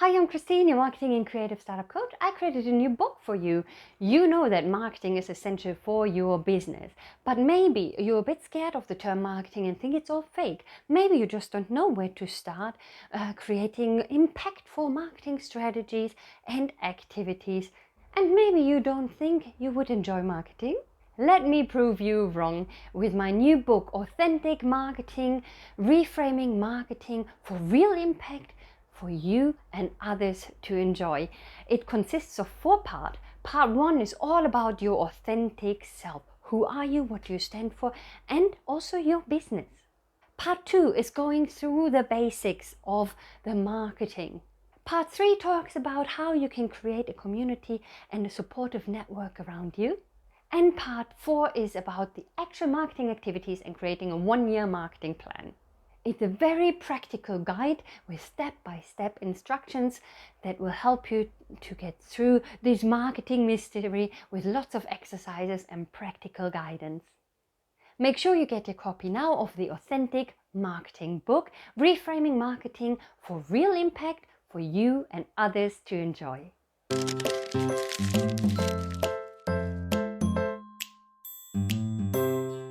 Hi, I'm Christine, your marketing and creative startup coach. I created a new book for you. You know that marketing is essential for your business, but maybe you're a bit scared of the term marketing and think it's all fake. Maybe you just don't know where to start creating impactful marketing strategies and activities. And maybe you don't think you would enjoy marketing. Let me prove you wrong with my new book, Authentic Marketing, Reframing Marketing for Real Impact for you and others to enjoy. It consists of 4 parts. Part 1 is all about your authentic self. Who are you, what do you stand for, and also your business. Part 2 is going through the basics of the marketing. Part 3 talks about how you can create a community and a supportive network around you. And part 4 is about the actual marketing activities and creating a 1-year marketing plan. It's a very practical guide with step-by-step instructions that will help you to get through this marketing mystery with lots of exercises and practical guidance. Make sure you get a copy now of the Authentic Marketing book, Reframing Marketing for Real Impact for you and others to enjoy.